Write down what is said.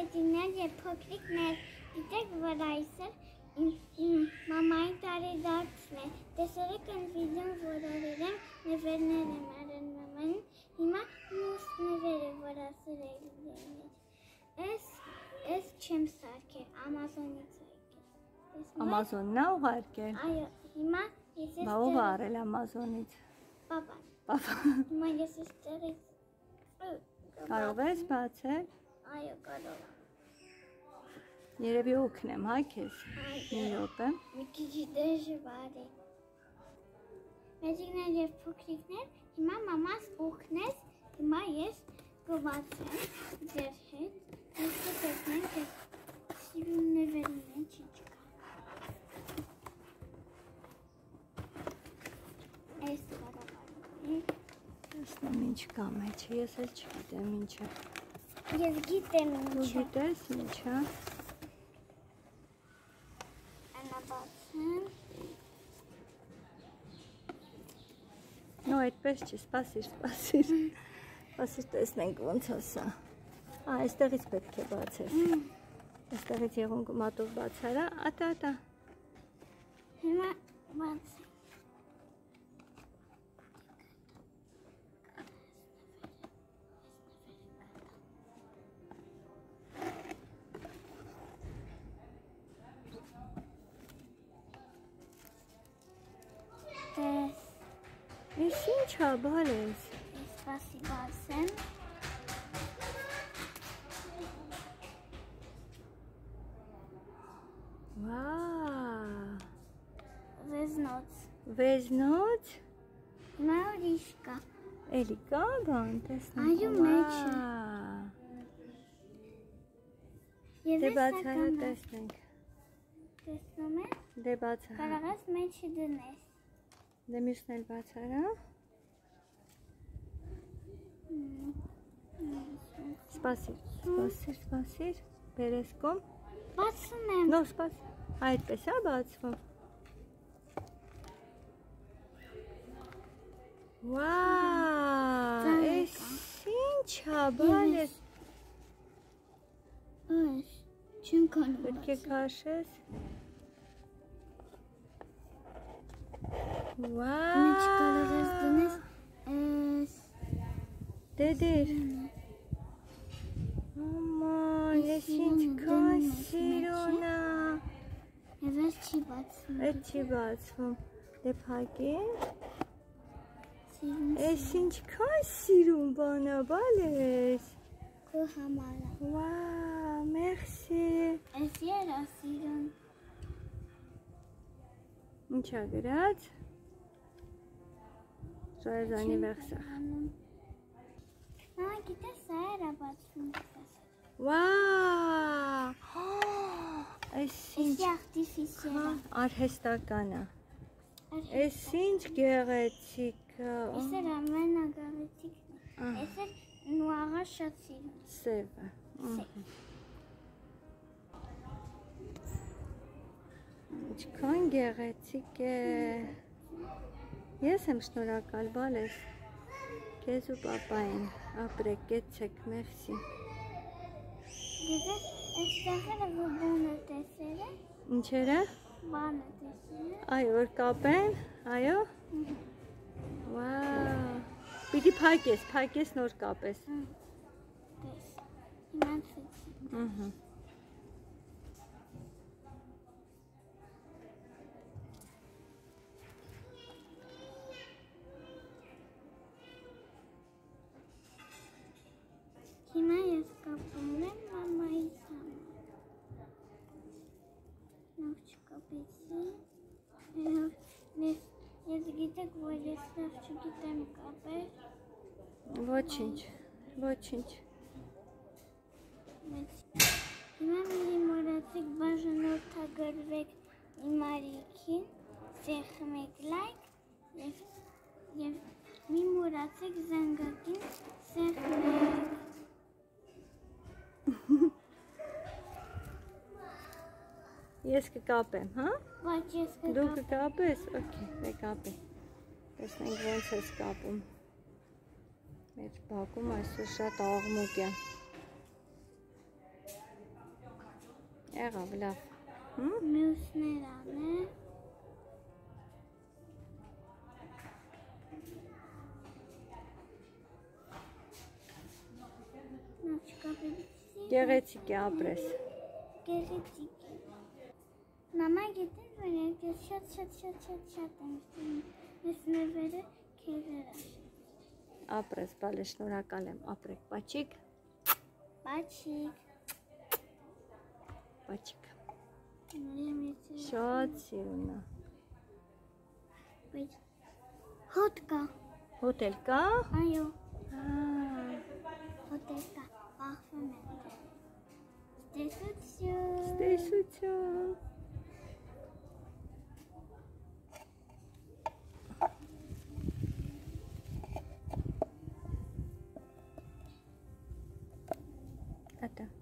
մեծիներ եւ փոքրիկներ, գիտեք, որ այսօր իմ մամայի տարեդարձն է։ Տեսեք այն վիդեոն, որ արել եմ, նվերներ եմ արել մաման։ Հիմա մյուս նվերը, որ ասել եմ դերներ։ Էս չեմ սարքել, Ամազոնից եկել։ Ամազոնն է ուղարկել։ Այո, հիմա ես Բա ով է արել Ամազոնից։ Պապան։ Պապան։ Հիմա ես ստերից Կարող ես բացել։ Այո, կարող եմ։ Երևի օգնեմ, հա քեզ։ Մի րոպե։ Մի քիչ դժվար է։ Մեծիկներ եւ փոքրիկներ, հիմա մամաս օգնես, հիմա ես կբացեմ ձեր հետ։ Ես կտեսնեմ, թե սիրուններն են չի չկա։ Այս կարողանում եմ։ Տեսնեմ ինչ կա մեջը, ես էլ չգիտեմ ինչ է։ Ես գիտեմ ինչ է։ Դու գիտես ինչ է։ Անաբացեմ։ Նո, այդպես չի, սպասիր։ Սպասիր, տեսնենք ոնց է սա։ Այստեղից պետք է բացես։ Այստեղից եղունգ մատով բացարա, ատա։ Հիմա բացեմ։ Ես ինչ է, բալես։ Սպասի բացեմ։ Վաա։ Վեզնոց։ Վեզնոց։ Հիմա ուրիշ կա։ Էլի կա բան, տեսնեմ։ Այո, մեջը։ Դե բացարա տեսնենք։ Տեսնում ես։ Դե բացարա։ Կարող ես մեջը դնես։ Դե մյուսն էլ բացարա։ Սպասիր, բերես կոմ։ Բացում եմ։ Նո, սպասիր, այդպես է բացվում։ Վաա, էս ինչ է, բալես։ Այս, չեմ կարող Պետք է քաշես։ Վաա։ Մեջ կարող ես դնես այս։ Դե դեր։ Աման, ես ինչքան սիրուն է։ Եվ այս չի բացվում։ Այդ չի բացվում։ Դե փակի։ Սիրուն։ Ես ինչքան սիրուն բան է, բալես։ Քո համար է։ Վաա, մերսի։ Այս երա սիրուն։ Ինչ է գրած։ Ժայզանի վեղսախ։ Մամա, գիտես, սա էրա բացվում։ Վաա։ Այս ինչ արտիֆիսիալ է։ արհեստական է։ Այս ինչ գեղեցիկ է։ Այս էր ամենագեղեցիկն է։ Այս էր նուաղը շատ սիրուն։ Սևը։ Ինչքան գեղեցիկ է։ Ես եմ շնորհակալ, բալես։ Քեզ ու պապային, ապրեք, կեցեք, մերսի։ Գիտես, այստեղ էր որ բանը տեսել է։ Ինչերը։ Բանը տեսել է։ Այո, որ կապեն, այո։ Վաա։ Պիտի փակես, նոր կապես։ Տես, հիմա ցույցի։ Հիմա ես կապում եմ մամայից համար։ Նոր չկապեցի։ Ես գիտեք, որ ես լավ չգիտեմ կապել։ Ոչինչ։ Հիմա մի մոռացեք բաժանորդագրվեք իմ արիքին, սեղմեք լայք և մի մոռացեք զանգակին սեղմեք։ Ես կկապեմ, հա։ Բայց ես Դու կկապես, օքեյ, դե կապի։ Տեսնենք ոնց ես կապում։ Մեր բակում այսօր շատ աղմուկ է։ Եղավ, լավ։ Մյուսներ անե։ Նոչկա բիլիսի։ Գեղեցիկ է, ապրես։ Գեղեցիկ է։ Մամա գիտես, որ ես շատ եմ սիրում։ Ես նվերը քեզեր Ապրես, բալե, շնորհակալ եմ, ապրեք, պաչիկ։ Պաչիկ։ Պաչիկ։ Շատ Շատ սիրուն է։ Բայց հոտ կա։ Հոթել կա։ Այո, Ա, հոտ կա։ Ախվում եմ։ Ստեսություն։ Տեսություն։ Ատա։